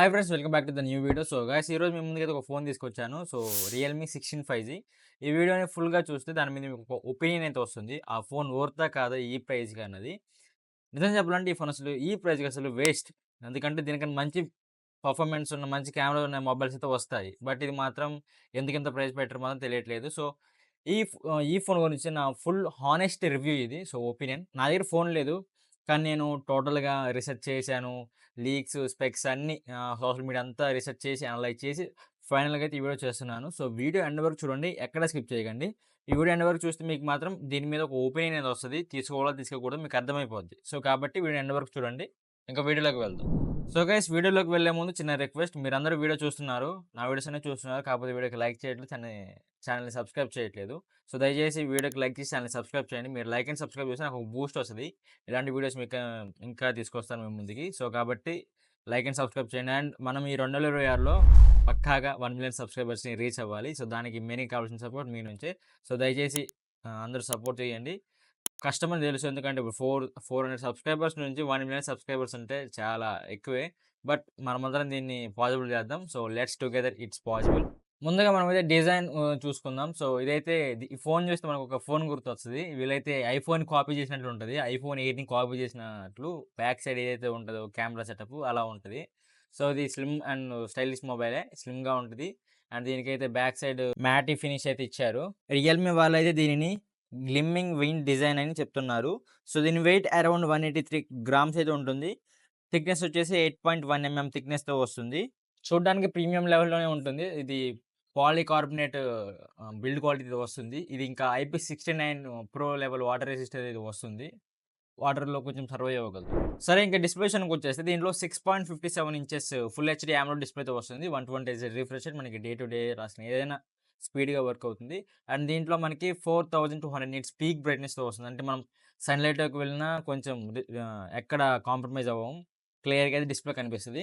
Hi friends, welcome back to the new video. So guys, ఈరోజు మీ ముందుకైతే ఒక phone తీసుకొచ్చాను. So Realme 16 5G. ఈ వీడియోని ఫుల్‌గా చూస్తే దాని మీద మీకు ఒక ఒపీనియన్ అయితే వస్తుంది. ఆ ఫోన్ వర్తా కాదా ఈ ప్రైస్‌కి అన్నది. నిజం చెప్పాలంటే ఈ ఫోన్ అసలు ఈ ప్రైస్‌కి అసలు వేస్ట్. ఎందుకంటే దీనికన్నా మంచి పర్ఫార్మెన్స్ ఉన్న మంచి కెమెరా ఉన్న మొబైల్స్ అయితే వస్తాయి. బట్ ఇది మాత్రం ఎందుకింత ప్రైస్ పెట్టారో మాత్రం తెలియట్లేదు. సో ఈ ఫోన్ గురించి నా ఫుల్ హానెస్ట్ రివ్యూ ఇది. So opinion. నా దగ్గర ఫోన్ లేదు. కానీ నేను టోటల్‌గా రిసర్చ్ చేశాను. లీక్స్, స్పెక్స్ అన్నీ సోషల్ మీడియా అంతా రిసర్చ్ చేసి, అనలైజ్ చేసి ఫైనల్‌గా అయితే ఈ వీడియో చేస్తున్నాను. సో వీడియో ఎండ్ వరకు చూడండి. ఎక్కడ స్కిప్ చేయకండి. ఈ వీడియో ఎండ్ వరకు చూస్తే మీకు మాత్రం దీని మీద ఒక ఒపీనియన్ అనేది వస్తది. తీసుకోవాలా, తీసుకోకూడదో మీకు అర్థమైపోద్ది. సో కాబట్టి వీడియో ఎండ్ వరకు చూడండి. ఇంకా వీడియోలోకి వెళ్దాం. సో గైస్, వీడియోలోకి వెళ్ళే ముందు చిన్న రిక్వెస్ట్. మీరందరూ వీడియో చూస్తున్నారు. నా వీడియోస్ అన్నీ చూస్తున్నారు. కాకపోతే వీడియోకి లైక్ చేయట్లేదు. ఛానెల్‌ని సబ్స్క్రైబ్ చేయట్లేదు. సో దయచేసి వీడియోకి లైక్ చేసి ఛానెల్‌ని సబ్స్క్రైబ్ చేయండి. మీరు లైక్ అండ్ సబ్స్క్రైబ్ చేస్తే నాకు ఒక బూస్ట్ వస్తది. ఇలాంటి వీడియోస్ మీకు ఇంకా తీసుకొస్తాను మీ ముందుకి. సో కాబట్టి లైక్ అండ్ సబ్స్క్రైబ్ చేయండి. అండ్ మనం ఈ 2026లో పక్కాగా 1,000,000 సబ్స్క్రైబర్స్‌ని రీచ్ అవ్వాలి. సో దానికి మెయిన్‌గా కావాల్సిన సపోర్ట్ మీ నుంచే. సో దయచేసి అందరూ సపోర్ట్ చేయండి. కష్టమని తెలుసు. ఎందుకంటే ఇప్పుడు 400 సబ్స్క్రైబర్స్ నుంచి 1,000,000 సబ్స్క్రైబర్స్ అంటే చాలా ఎక్కువే. బట్ మనమందరం దీన్ని పాసిబుల్ చేద్దాం. So let's together it's possible. ముందుగా మనమైతే డిజైన్ చూసుకుందాం. సో ఇదైతే ఈ ఫోన్ చూస్తే మనకొక ఫోన్ గుర్తొస్తది. వీళ్ళైతే ఐఫోన్ కాపీ చేసినట్లు ఉంటది. ఐఫోన్ 8ని కాపీ చేసినట్లు బ్యాక్ సైడ్ ఏదైతే ఉంటదో కెమెరా సెటప్ అలా ఉంటది. సో ఇది స్లిమ్ అండ్ స్టైలిష్ మొబైలే. స్లిమ్‌గా ఉంటది. అండ్ దీనికైతే బ్యాక్ సైడ్ మ్యాటి ఫినిష్ అయితే ఇచ్చారు. రియల్‌మీ వాళ్ళైతే దీనిని గ్లిమ్మింగ్ విండ్ డిజైన్ అని చెప్తున్నారు. సో దీని వెయిట్ అరౌండ్ 183 గ్రామ్స్ అయితే ఉంటుంది. థిక్‌నెస్ వచ్చేసి 8.1 థిక్‌నెస్‌తో వస్తుంది. చూడ్డానికి ప్రీమియం లెవెల్‌లోనే ఉంటుంది. ఇది పాలీకార్బోనేట్ బిల్డ్ క్వాలిటీతో వస్తుంది. ఇది ఇంకా IP69 pro level water resistance ఇది వస్తుంది. వాటర్‌లో కొంచెం సర్వైవ్ అవ్వగలదు. సరే, ఇంకా డిస్ప్లే విషయానికొచ్చేస్తే దీంట్లో 6.57 ఇంచెస్ ఫుల్ హెచ్‌డీ AMOLED డిస్ప్లేతో వస్తుంది. 120 హెర్ట్జ్ రిఫ్రెష్ రేట్ మనకి డే టు డే రాసిన ఏదైనా స్పీడ్‌గా వర్క్ అవుతుంది. అండ్ దీంట్లో మనకి 4200 నిట్స్ పీక్ బ్రైట్‌నెస్‌తో వస్తుంది. అంటే మనం సన్‌లైట్‌లోకి వెళ్ళినా కొంచెం ఎక్కడ కాంప్రమైజ్ అవ్వము. క్లియర్‌గా అయితే డిస్ప్లే కనిపిస్తది.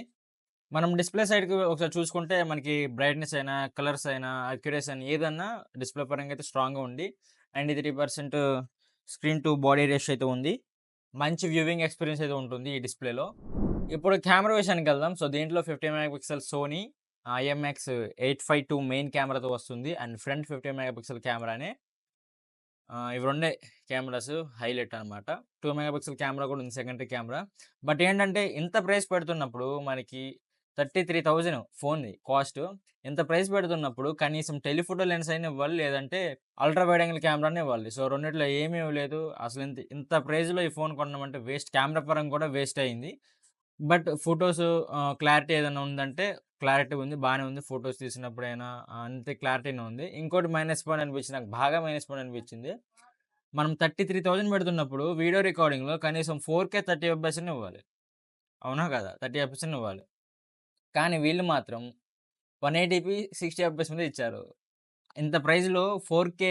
మనం డిస్ప్లే సైడ్‌కి ఒకసారి చూసుకుంటే మనకి బ్రైట్‌నెస్ అయినా, కలర్స్ అయినా, అక్యురసీ అయినా ఏదన్నా డిస్ప్లే పరంగా అయితే స్ట్రాంగ్‌గా ఉంది. అండ్ ఇది 3% స్క్రీన్ టు బాడీ రేషియో అయితే ఉంది. మంచి వ్యూవింగ్ ఎక్స్‌పీరియన్స్ అయితే ఉంటుంది ఈ డిస్‌ప్లేలో. ఇప్పుడు కెమెరా విషయానికెళ్దాం. సో దీంట్లో 50 megapixel Sony IMX 852 main కెమెరాతో వస్తుంది. అండ్ ఫ్రంట్ 50 మెగా పిక్సెల్ కెమెరానే. ఇవి రెండే కెమెరాస్ హైలైట్ అనమాట. 2 మెగా పిక్సెల్ కెమెరా కూడా ఉంది, సెకండరీ కెమెరా. బట్ ఏంటంటే ఇంత ప్రైస్ పెడుతున్నప్పుడు మనకి 33,000 ఫోన్‌ది కాస్ట్. ఇంత ప్రైస్ పెడుతున్నప్పుడు కనీసం టెలిఫోటో లెన్స్ అయినా ఇవ్వాలి. లేదంటే అల్ట్రా వైడ్ యాంగిల్ కెమెరానే ఇవ్వాలి. సో రెండిట్లో ఏమీ ఇవ్వలేదు. అసలు ఇంత ఇంత ప్రైస్‌లో ఈ ఫోన్ కొన్నామంటే వేస్ట్. కెమెరా పరంగా కూడా వేస్ట్ అయింది. బట్ ఫోటోస్ క్లారిటీ ఏదైనా ఉందంటే క్లారిటీ ఉంది. బానే ఉంది. ఫోటోస్ తీసినప్పుడైనా అంతే క్లారిటీనే ఉంది. ఇంకోటి మైనస్ పాయింట్ అనిపించింది. నాకు బాగా మైనస్ పాయింట్ అనిపించింది. మనం 33,000 పెడుతున్నప్పుడు వీడియో రికార్డింగ్‌లో కనీసం 4K 30 ఎఫ్‌పిఎస్ అన్నా ఇవ్వాలి. అవునా కదా! 30 ఎఫ్‌పిఎస్ అన్నా ఇవ్వాలి. కానీ వీళ్ళు మాత్రం 180p 60 ఎఫ్‌పిఎస్ మీద ఇచ్చారు. ఇంత ప్రైస్‌లో 4K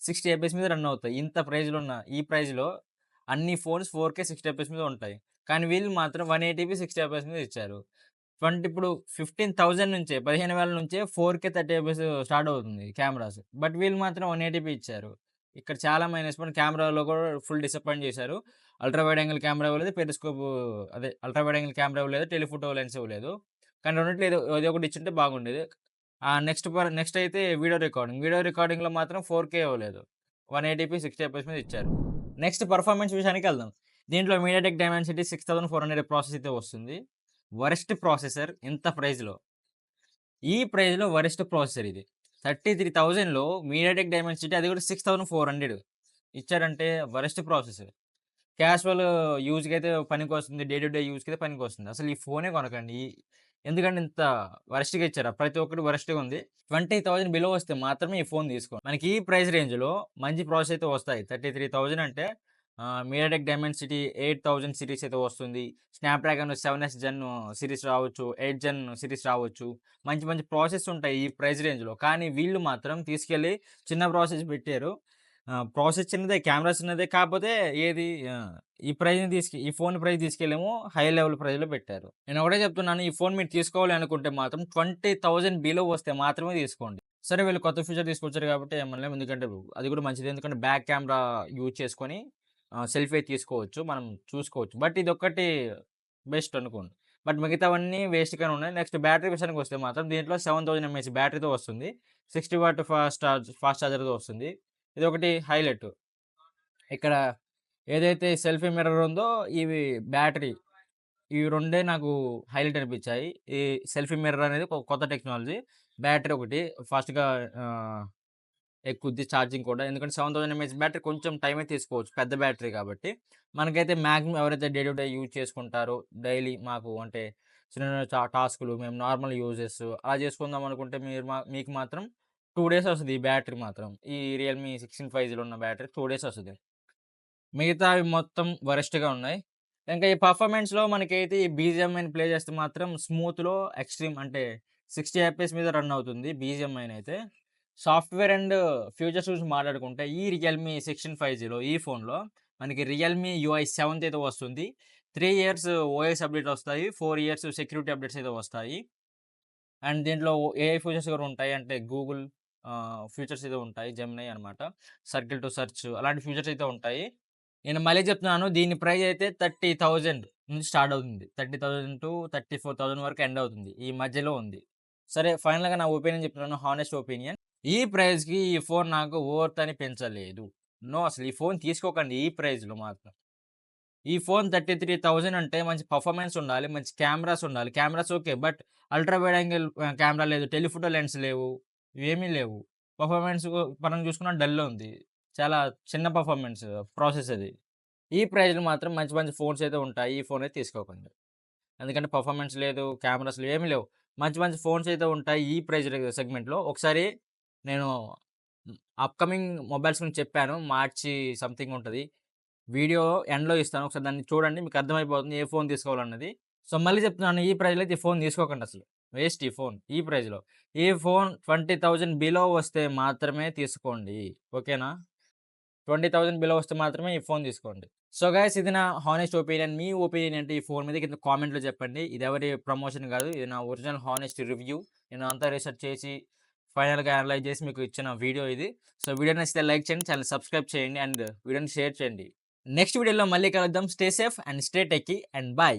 60 ఎఫ్‌పిఎస్ మీద రన్ అవుతాయి. ఇంత ప్రైస్‌లో ఉన్న ఈ ప్రైస్‌లో అన్ని ఫోన్స్ 4K 60 ఎఫ్‌పిఎస్ మీద ఉంటాయి. కానీ వీళ్ళు మాత్రం 180p 60 ఎఫ్‌పిఎస్ మీద ఇచ్చారు. ఇప్పుడు 15,000 నుంచే 15,000 నుంచే 4K 30 ఎఫ్‌పిఎస్ స్టార్ట్ అవుతుంది కెమెరాస్. బట్ వీళ్ళు మాత్రం 180p ఇచ్చారు. ఇక్కడ చాలా మైనస్ పాయింట్. కెమెరాలో కూడా ఫుల్ డిసప్పాయింట్ చేశారు. అల్ట్రా వైడ్ యాంగిల్ కెమెరా ఇవ్వలేదు. పెరిస్కోప్ అదే అల్ట్రా వైడ్ యాంగిల్ కెమెరా ఇవ్వలేదు. టెలిఫోటో లెన్స్ ఇవ్వలేదు. కానీ రెండిట్లో ఏదో ఒకటి ఇచ్చుంటే బాగుండేది. నెక్స్ట్ అయితే వీడియో రికార్డింగ్. వీడియో రికార్డింగ్‌లో మాత్రం 4K ఇవ్వలేదు. 180p 60 ఎఫ్‌పిఎస్ మీద ఇచ్చారు. నెక్స్ట్ పెర్ఫార్మన్స్ విషయానికెళ్దాం. దీంట్లో మీడియాటెక్ డైమెన్సిటీ 6400 ప్రాసెస్ అయితే వస్తుంది. వరస్ట్ ప్రాసెసర్ ఇంత ప్రైస్‌లో. ఈ ప్రైస్‌లో వరస్ట్ ప్రాసెసర్ ఇది. 33,000లో మీడియాటెక్ డైమెన్సిటీ అది కూడా 6400 ఇచ్చారంటే వరస్ట్ ప్రాసెసర్. క్యాజువల్ యూజ్‌కైతే పనికొస్తుంది. డే టు డే యూజ్‌కైతే పనికొస్తుంది. అసలు ఈ ఫోనే కొనకండి. ఎందుకంటే ఇంత వరస్ట్‌గా ఇచ్చారా? ప్రతి ఒక్కటి వరస్ట్‌గా ఉంది. 20,000 బిలో వస్తే మాత్రమే ఈ ఫోన్ తీసుకోండి. మనకి ఈ ప్రైస్ రేంజ్‌లో మంచి ప్రాసెస్ అయితే వస్తాయి. 33,000 అంటే మీడియాటెక్ డైమెన్సిటీ 8000 సిరీస్ అయితే వస్తుంది. స్నాప్‌డ్రాగన్ 7S జెన్ సిరీస్ రావచ్చు. 8 జెన్ సిరీస్ రావచ్చు. మంచి మంచి ప్రాసెస్ ఉంటాయి ఈ ప్రైస్ రేంజ్‌లో. కానీ వీళ్ళు మాత్రం తీసుకెళ్ళి చిన్న ప్రాసెస్ పెట్టారు. ప్రాసెస్ చిన్నదే, కెమెరా చిన్నదే. కాకపోతే ఏది ఈ ఫోన్ ప్రైస్ తీసుకెళ్ళేమో హై లెవెల్ ప్రైస్‌లో పెట్టారు. నేను ఒకటే చెప్తున్నాను. ఈ ఫోన్ మీరు తీసుకోవాలి అనుకుంటే మాత్రం 20,000 బిలో వస్తే మాత్రమే తీసుకోండి. సరే, వీళ్ళు కొత్త ఫీచర్ తీసుకొచ్చారు కాబట్టి ఏమనలేం. ఎందుకంటే అది కూడా మంచిదే. ఎందుకంటే బ్యాక్ కెమెరా యూజ్ చేసుకొని సెల్ఫీ తీసుకోవచ్చు. మనం చూసుకోవచ్చు. బట్ ఇదొక్కటి బెస్ట్ అనుకోండి. బట్ మిగతావన్నీ వేస్ట్‌గానే ఉన్నాయి. నెక్స్ట్ బ్యాటరీ విషయానికి వస్తే మాత్రం దీంట్లో 7000 ఎంఏహెచ్ బ్యాటరీతో వస్తుంది. 60 వాట్ ఫాస్ట్ చార్జర్‌తో వస్తుంది. ఇదొకటి హైలైట్. ఇక్కడ ఏదైతే సెల్ఫీ మిర్రర్ ఉందో ఇవి బ్యాటరీ ఇవి రెండే నాకు హైలైట్ అనిపించాయి. ఈ సెల్ఫీ మిర్రర్ అనేది ఒక కొత్త టెక్నాలజీ. బ్యాటరీ ఒకటి ఫాస్ట్‌గా ఆహ్, ఎక్కుద్ది ఛార్జింగ్ కూడా. ఎందుకంటే 7000 ఎంఏహెచ్ బ్యాటరీ కొంచెం టైమే తీసుకోవచ్చు. పెద్ద బ్యాటరీ కాబట్టి. మనకైతే మాక్సిమం ఎవరైతే డే టు డే యూజ్ చేసుకుంటారో డైలీ మాకు అంటే చిన్న చిన్న టాస్కులు మేము నార్మల్ యూజెస్ అలా చేసుకుందాం అనుకుంటే మీకు మాత్రం 2 డేస్ వస్తది ఈ బ్యాటరీ మాత్రం. ఈ రియల్‌మీ 16 5జీలో ఉన్న బ్యాటరీ 2 డేస్ వస్తది. మిగతావి మొత్తం వరస్ట్‌గా ఉన్నాయి. ఇంకా ఈ పర్ఫార్మెన్స్‌లో మనకైతే ఈ బీజీఎంఐని ప్లే చేస్తే మాత్రం స్మూత్‌లో ఎక్స్‌ట్రీమ్ అంటే 60 ఎఫ్‌పిఎస్ మీద రన్ అవుతుంది బీజీఎంఐనైతే. సాఫ్ట్‌వేర్ అండ్ ఫీచర్స్ గురించి మాట్లాడుకుంటే ఈ రియల్‌మీ 16 5జీలో ఈ ఫోన్‌లో మనకి రియల్‌మీ యూఐ 7 అయితే వస్తుంది. 3 ఇయర్స్ ఓఎస్ అప్డేట్ వస్తాయి. 4 ఇయర్స్ సెక్యూరిటీ అప్డేట్స్ అయితే వస్తాయి. అండ్ దీంట్లో ఏఐ ఫీచర్స్ కూడా ఉంటాయి. అంటే గూగుల్ ఫీచర్స్ అయితే ఉంటాయి. జెమినై అనమాట. సర్కిల్ టు సెర్చ్ అలాంటి ఫీచర్స్ అయితే ఉంటాయి. నేను మళ్ళీ చెప్తున్నాను. దీని ప్రైస్ అయితే 30,000 నుంచి స్టార్ట్ అవుతుంది. 30,000-34,000 వరకు ఎండ్ అవుతుంది. ఈ మధ్యలో ఉంది. సరే ఫైనల్‌గా నా ఒపీనియన్ చెప్తున్నాను. Honest opinion. ఈ ప్రైస్‌కి ఈ ఫోన్ నాకు వర్త్ అనిపించలేదు. నో అసలు ఈ ఫోన్ తీసుకోకండి ఈ ప్రైస్‌లో మాత్రం. ఈ ఫోన్ 33,000 అంటే మంచి పర్ఫార్మెన్స్ ఉండాలి. మంచి కెమెరాస్ ఉండాలి. Cameras okay. But ultra wide angle camera లేదు. టెలిఫోటో లెన్స్ లేవు. ఇవేమీ లేవు. పర్ఫార్మెన్స్ పరంగా చూసుకున్నా డల్ ఉంది. చాలా చిన్న పర్ఫార్మెన్స్ ప్రాసెస్ అది. ఈ ప్రైజ్‌లో మాత్రం మంచి మంచి ఫోన్స్ అయితే ఉంటాయి. ఈ ఫోన్ అయితే తీసుకోకండి. ఎందుకంటే పర్ఫార్మెన్స్ లేదు, కెమెరాస్ లేవు, ఏమి లేవు. మంచి మంచి ఫోన్స్ అయితే ఉంటాయి ఈ ప్రైజ్ సెగ్మెంట్‌లో. ఒకసారి నేను అప్‌కమింగ్ మొబైల్స్ గురించి చెప్పాను. మార్చి సంథింగ్ ఉంటది. వీడియో ఎండ్‌లో ఇస్తాను. ఒకసారి దాన్ని చూడండి. మీకు అర్థమైపోతుంది ఏ ఫోన్ తీసుకోవాలన్నది. సో, మళ్ళీ చెప్తున్నాను ఈ ప్రైజ్‌లో అయితే ఈ ఫోన్ తీసుకోకండి అసలు. వేస్ట్ ఈ ఫోన్. ఈ ప్రైజ్‌లో. ఈ ఫోన్ 20,000 బిలో వస్తే మాత్రమే తీసుకోండి. ఓకేనా? 20,000 బిలో వస్తే మాత్రమే ఈ ఫోన్ తీసుకోండి. సో, గైస్ ఇది నా హానెస్ట్ ఒపీనియన్. మీ ఒపీనియన్ ఏంటి ఈ ఫోన్ మీద కింద కామెంట్‌లో చెప్పండి. ఇది ఎవరి ప్రమోషన్ కాదు. ఇది నా ఒరిజినల్ హానెస్ట్ రివ్యూ. నేను అంతా రిసర్చ్ చేసి ఫైనల్‌గా అనలైజ్ చేసి మీకు ఇచ్చిన వీడియో ఇది. సో, వీడియో నచ్చితే లైక్ చేయండి. ఛానెల్ సబ్స్క్రైబ్ చేయండి. అండ్ వీడియోని షేర్ చేయండి. నెక్స్ట్ వీడియోలో మళ్ళీ కలుద్దాం. Stay safe and stay techie and by.